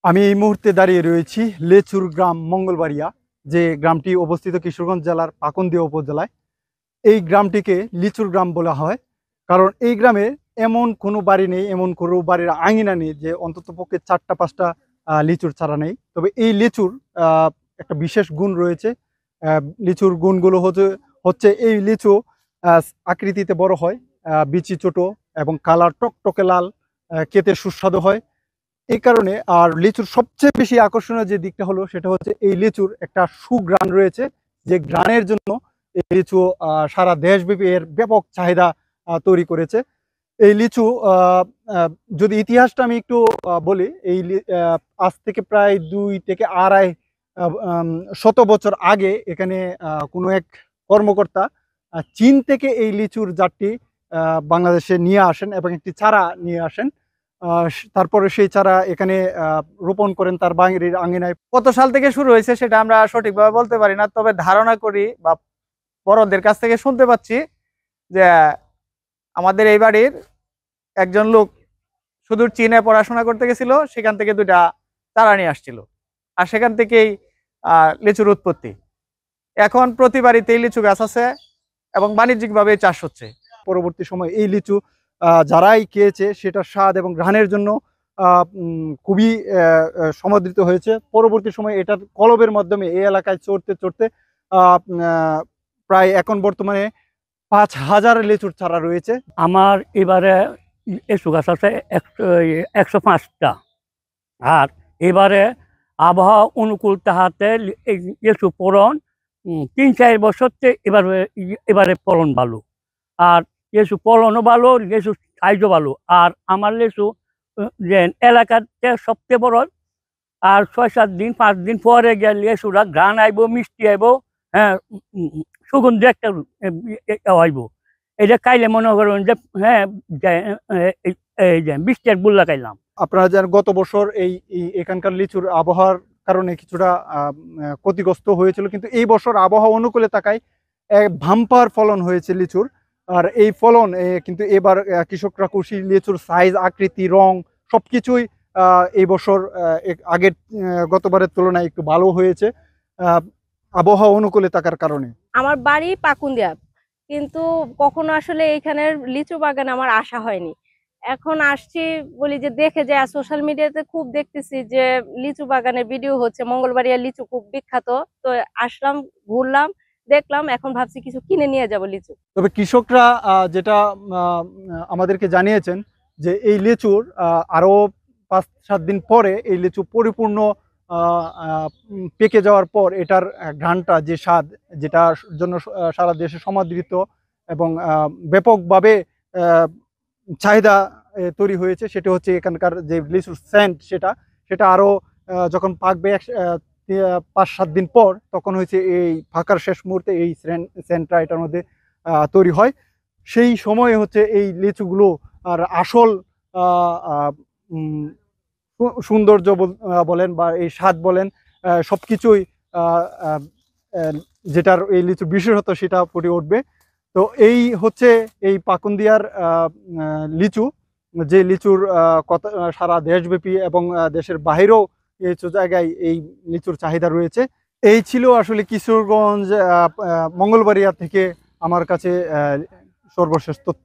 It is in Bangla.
আমি এই মুহূর্তে দাঁড়িয়ে রয়েছি লেচুর গ্রাম মঙ্গলবাড়িয়া, যে গ্রামটি অবস্থিত কিশোরগঞ্জ জেলার পাকুন্দিয়া উপজেলায়। এই গ্রামটিকে লিচুর গ্রাম বলা হয়, কারণ এই গ্রামে এমন কোনো বাড়ি নেই, এমন কোনো বাড়ির আঙিনা নেই যে অন্ততপক্ষে ৪টা ৫টা লিচুর চারা নেই। তবে এই লিচুর একটা বিশেষ গুণ রয়েছে। লিচুর গুণগুলো হচ্ছে এই লিচু আকৃতিতে বড় হয়, বিচি ছোট এবং কালার টকটকে লাল, খেতে সুস্বাদু হয়। এই কারণে আর লিচুর সবচেয়ে বেশি আকর্ষণীয় যে দিকটা হলো সেটা হচ্ছে এই লিচুর একটা সুঘ্রাণ রয়েছে, যে ঘ্রাণের জন্য এই লিচু সারা দেশব্যাপী এর ব্যাপক চাহিদা তৈরি করেছে। এই লিচু যদি ইতিহাসটা আমি একটু বলি, আজ থেকে প্রায় ২ থেকে ২.৫ শত বছর আগে এখানে কোনো এক কর্মকর্তা চীন থেকে এই লিচুর জাতটি বাংলাদেশে নিয়ে আসেন এবং একটি চারা নিয়ে আসেন। তারপরে সেই চারা এখানে রোপণ করেন তার বাড়ির আঙিনায়। কত সাল থেকে শুরু হয়েছে সেটা আমরা সঠিকভাবে বলতে পারি না, তবে ধারণা করি বা বড়দের কাছ থেকে শুনতে পাচ্ছি যে আমাদের এই বাড়ির একজন লোক সুদূর চীনে পড়াশোনা করতে গেছিল, সেখান থেকে 2টা চারা নিয়ে আসছিল, আর সেখান থেকেই লিচুর উৎপত্তি। এখন প্রতি বাড়িতেই লিচু গাছ আছে এবং বাণিজ্যিকভাবে চাষ হচ্ছে। পরবর্তী সময় এই লিচু যারাই খেয়েছে সেটার স্বাদ এবং ঘ্রাণের জন্য খুবই সমাদৃত হয়েছে। পরবর্তী সময় এটার কলবের মাধ্যমে এই এলাকায় চড়তে চড়তে প্রায় এখন বর্তমানে ৫,০০০ লিচুর চারা রয়েছে। আমার এবারে লিচু গাছ আছে ১০৫টা। আর এবারে আবহাওয়া অনুকূল তাহাতে লিচু ফলন ৩-৪ বছরতে এবারে ফলন ভালো, আর লিচু ফলনও ভালো, লিচু সাইজও ভালো। আর আমার লিচু যে এলাকাতে সবচেয়ে বড়, আর ৬-৭ দিন ৫ দিন পরে গিয়ে লিচুরা ঘ্রাণ আইব, মিষ্টি আইব, হ্যাঁ, সুগন্ধি একটা আইব। এটা খাইলে মনে করেন যে হ্যাঁ এই যে বৃষ্টির বুল্লা খাইলাম। আপনারা জানেন গত বছর এখানকার লিচুর আবহাওয়ার কারণে কিছুটা ক্ষতিগ্রস্ত হয়েছিল, কিন্তু এই বছর আবহাওয়া অনুকূলে থাকায় ভাম্পার ফলন হয়েছে লিচুর। আর এই ফলন কিন্তু এবার কৃষকরা খুশি। লিচুর সাইজ, আকৃতি, রং সবকিছুই এই বছর আগের গতবারের তুলনায় একটু ভালো হয়েছে আবহাওয়া অনুকূলে থাকার কারণে। আমার বাড়ি পাকুন্দিয়া, কিন্তু কখনো আসলে এইখানের লিচু বাগান আমার আসা হয়নি। এখন আসছি বলি যে দেখে যে সোশ্যাল মিডিয়াতে খুব দেখতেছি যে লিচু বাগানের ভিডিও হচ্ছে, মঙ্গলবাড়িয়া লিচু খুব বিখ্যাত। তো আসলাম, ঘুরলাম, দেখলাম, এখন ভাবছি কিছু কিনে নিয়ে যাব লিচু। তবে কৃষকরা যেটা আমাদেরকে জানিয়েছেন যে এই লিচুর আরো ৫-৭ দিন পরে এই লিচু পরিপূর্ণ পেকে যাওয়ার পর এটার ঘ্রাণটা, যে স্বাদ, যেটার জন্য সারা দেশে সমাদৃত এবং ব্যাপকভাবে চাহিদা তৈরি হয়েছে, সেটা হচ্ছে এখানকার যে লিচুর সেন্ট, সেটা আরো যখন পাকবে ৫-৭ দিন পর, তখন হচ্ছে এই ফাঁকার শেষ মুহূর্তে এই সেন্টটা এটার মধ্যে তৈরি হয়। সেই সময়ে হচ্ছে এই লিচুগুলো আর আসল সৌন্দর্য বলেন বা এই স্বাদ বলেন, সবকিছুই যেটার এই লিচুর বিশেষত্ব সেটা ফুটে উঠবে। তো এই হচ্ছে এই পাকুন্দিয়ার লিচু, যে লিচুর কথা সারা দেশব্যাপী এবং দেশের বাইরেও কিছু জায়গায় এই লিচুর চাহিদা রয়েছে। এই ছিল আসলে কিশোরগঞ্জ মঙ্গলবাড়িয়া থেকে আমার কাছে সর্বশেষ তথ্য।